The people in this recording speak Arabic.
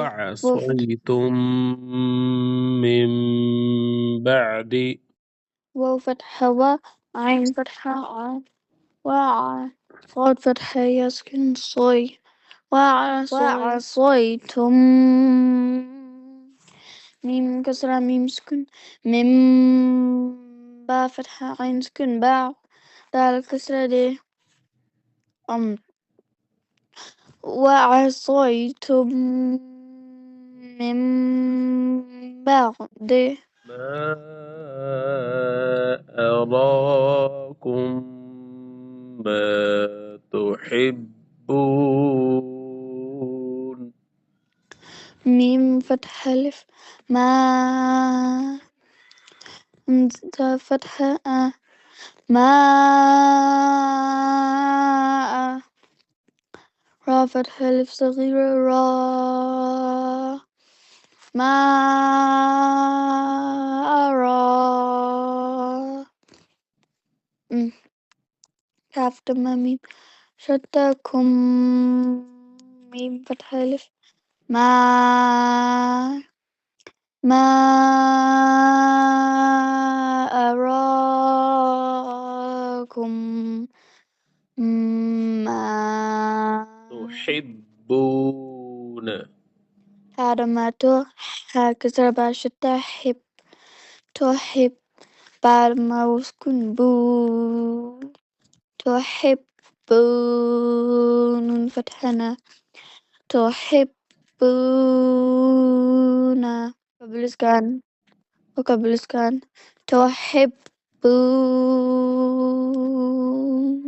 وعصيتم من بعد واو فتحة و عين فتحة ع وع صاد فتحة يسكن صي وعصيتم ميم كسرة ميم سكن من با فتحة عين سكن باع دال كسرة دي وعصيتم من بعد ما أراكم ما تحبون ميم فتحة ألف ما همزة فتحة ما را فتحة ألف صغيرة را ما أرى كاف تمام ميم شتى كم ميم فتحة ألف ما أراكم ما تحبون هذا ما كسر باشتى حب تحب بعد ما وسكن بو تحبون فتحنا تحبون وقبل سكان تحبون